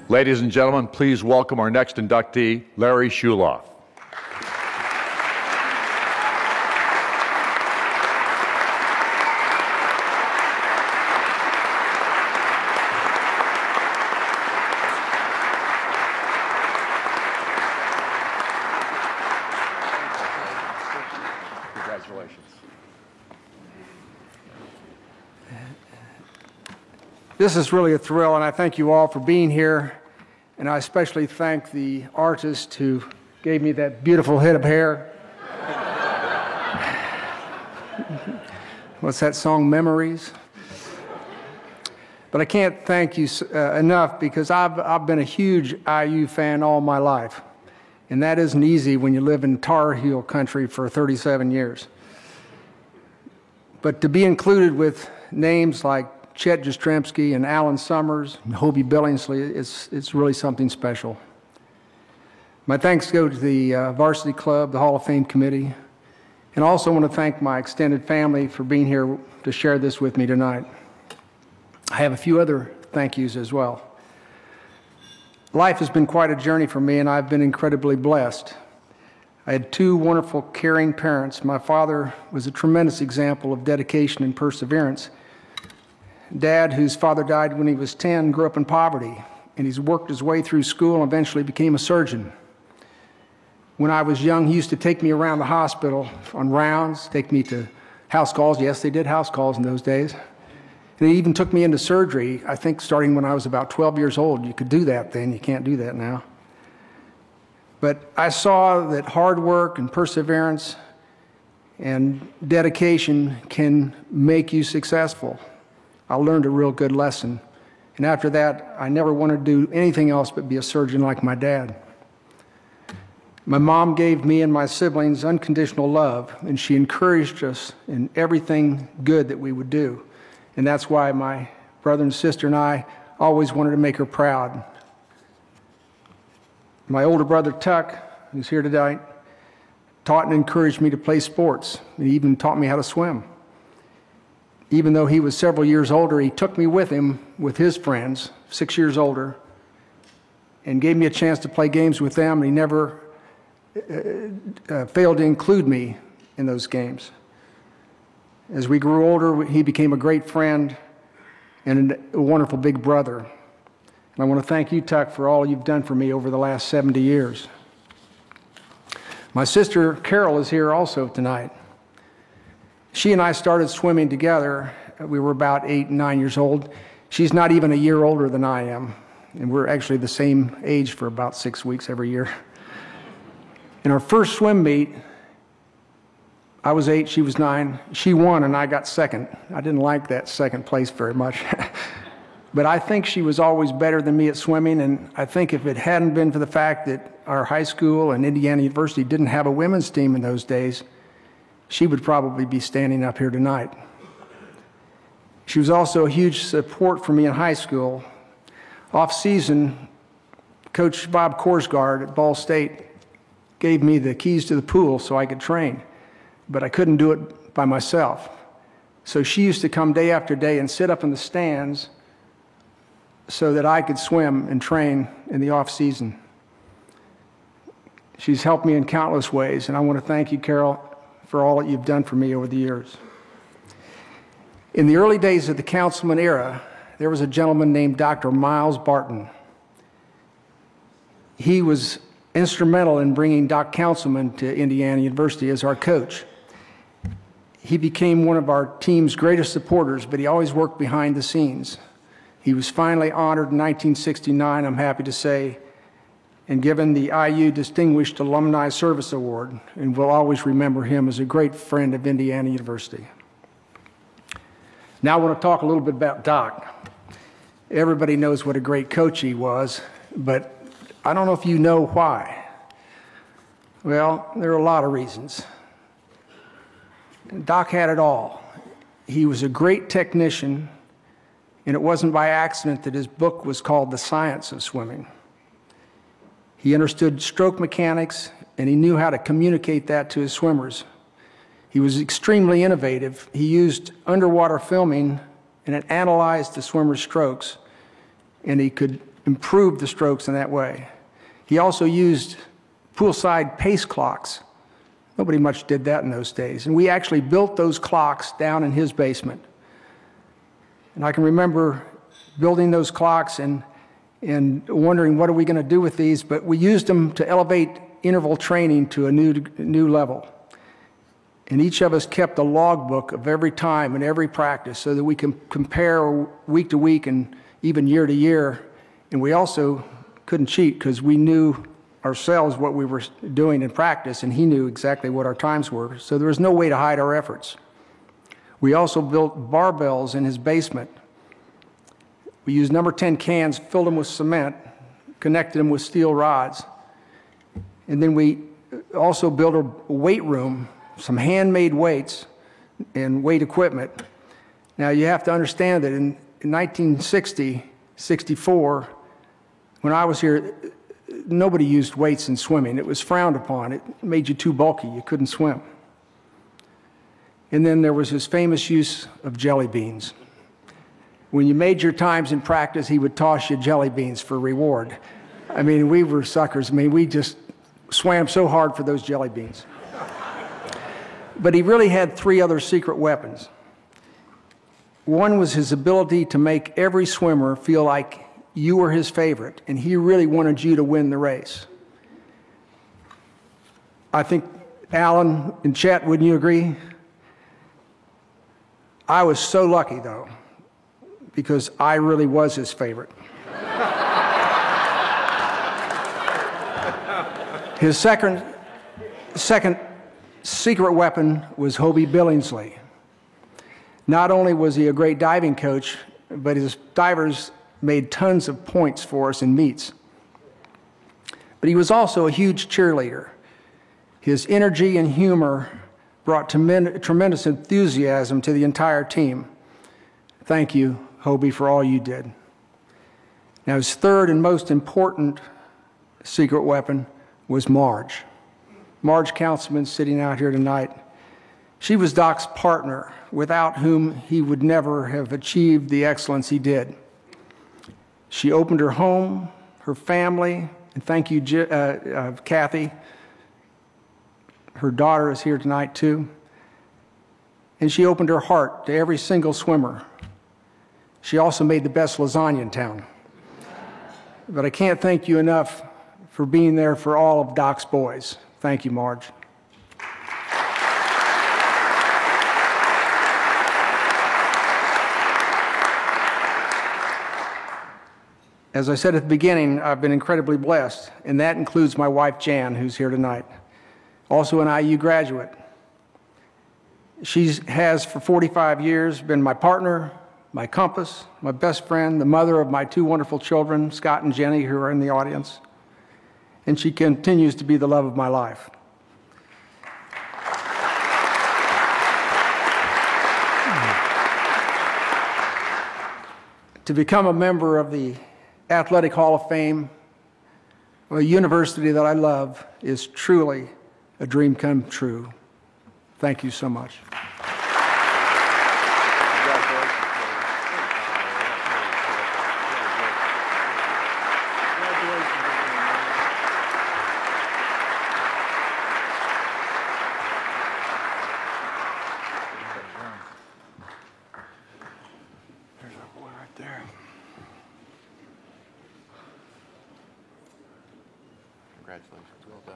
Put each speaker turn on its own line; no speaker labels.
Ladies and gentlemen, please welcome our next inductee, Lary Schulhof. Congratulations.
This is really a thrill, and I thank you all for being here. And I especially thank the artist who gave me that beautiful head of hair. What's that song, Memories? But I can't thank you enough, because I've been a huge IU fan all my life. And that isn't easy when you live in Tar Heel country for 37 years. But to be included with names like Chet Jastrzemski and Alan Summers, and Hobie Billingsley, it's really something special. My thanks go to the Varsity Club, the Hall of Fame Committee, and I also want to thank my extended family for being here to share this with me tonight. I have a few other thank yous as well. Life has been quite a journey for me, and I've been incredibly blessed. I had two wonderful, caring parents. My father was a tremendous example of dedication and perseverance. Dad, whose father died when he was 10, grew up in poverty, and he's worked his way through school and eventually became a surgeon. When I was young, he used to take me around the hospital on rounds, take me to house calls. Yes, they did house calls in those days. And he even took me into surgery, I think starting when I was about 12 years old. You could do that then, you can't do that now. But I saw that hard work and perseverance and dedication can make you successful. I learned a real good lesson. And after that, I never wanted to do anything else but be a surgeon like my dad. My mom gave me and my siblings unconditional love, and she encouraged us in everything good that we would do. And that's why my brother and sister and I always wanted to make her proud. My older brother, Tuck, who's here tonight, taught and encouraged me to play sports. He even taught me how to swim. Even though he was several years older, he took me with him with his friends, 6 years older, and gave me a chance to play games with them, and he never failed to include me in those games. As we grew older, he became a great friend and a wonderful big brother. And I want to thank you, Tuck, for all you've done for me over the last 70 years. My sister, Carol, is here also tonight. She and I started swimming together. We were about 8 and 9 years old. She's not even a year older than I am, and we're actually the same age for about 6 weeks every year. In our first swim meet, I was 8, she was 9. She won, and I got second. I didn't like that second place very much. But I think she was always better than me at swimming, and I think if it hadn't been for the fact that our high school and Indiana University didn't have a women's team in those days, she would probably be standing up here tonight. She was also a huge support for me in high school. Off-season, Coach Bob Korsgaard at Ball State gave me the keys to the pool so I could train, but I couldn't do it by myself. So she used to come day after day and sit up in the stands so that I could swim and train in the off-season. She's helped me in countless ways, and I want to thank you, Carol, for all that you've done for me over the years. In the early days of the councilman era, there was a gentleman named Dr. Miles Barton. He was instrumental in bringing Doc Councilman to Indiana University as our coach. He became one of our team's greatest supporters, but he always worked behind the scenes. He was finally honored in 1969, I'm happy to say, and given the IU Distinguished Alumni Service Award, and we'll always remember him as a great friend of Indiana University. Now I want to talk a little bit about Doc. Everybody knows what a great coach he was, but I don't know if you know why. Well, there are a lot of reasons. Doc had it all. He was a great technician, and it wasn't by accident that his book was called The Science of Swimming. He understood stroke mechanics, and he knew how to communicate that to his swimmers. He was extremely innovative. He used underwater filming, and it analyzed the swimmer's strokes, and he could improve the strokes in that way. He also used poolside pace clocks. Nobody much did that in those days. And we actually built those clocks down in his basement. And I can remember building those clocks and wondering, what are we going to do with these? But we used them to elevate interval training to a new level. And each of us kept a logbook of every time and every practice so that we can compare week to week and even year to year. And we also couldn't cheat because we knew ourselves what we were doing in practice, and he knew exactly what our times were. So there was no way to hide our efforts. We also built barbells in his basement. We used number 10 cans, filled them with cement, connected them with steel rods. And then we also built a weight room, some handmade weights and weight equipment. Now you have to understand that in 1960, 64, when I was here, nobody used weights in swimming. It was frowned upon. It made you too bulky. You couldn't swim. And then there was his famous use of jelly beans. When you made your times in practice, he would toss you jelly beans for reward. I mean, we were suckers. I mean, we just swam so hard for those jelly beans. But he really had three other secret weapons. One was his ability to make every swimmer feel like you were his favorite, and he really wanted you to win the race. I think Alan and Chet, wouldn't you agree? I was so lucky, though, because I really was his favorite. His second secret weapon was Hobie Billingsley. Not only was he a great diving coach, but his divers made tons of points for us in meets. But he was also a huge cheerleader. His energy and humor brought tremendous enthusiasm to the entire team. Thank you, Hobie, for all you did. Now, his third and most important secret weapon was Marge. Marge Councilman, sitting out here tonight. She was Doc's partner, without whom he would never have achieved the excellence he did. She opened her home, her family, and thank you, Kathy. Her daughter is here tonight, too. And she opened her heart to every single swimmer. She also made the best lasagna in town. But I can't thank you enough for being there for all of Doc's boys. Thank you, Marge. As I said at the beginning, I've been incredibly blessed, and that includes my wife, Jan, who's here tonight, also an IU graduate. She has, for 45 years, been my partner, my compass, my best friend, the mother of my two wonderful children, Scott and Jenny, who are in the audience, and she continues to be the love of my life. To become a member of the Athletic Hall of Fame, a university that I love, is truly a dream come true. Thank you so much.
There's our boy right there. Congratulations. Well done.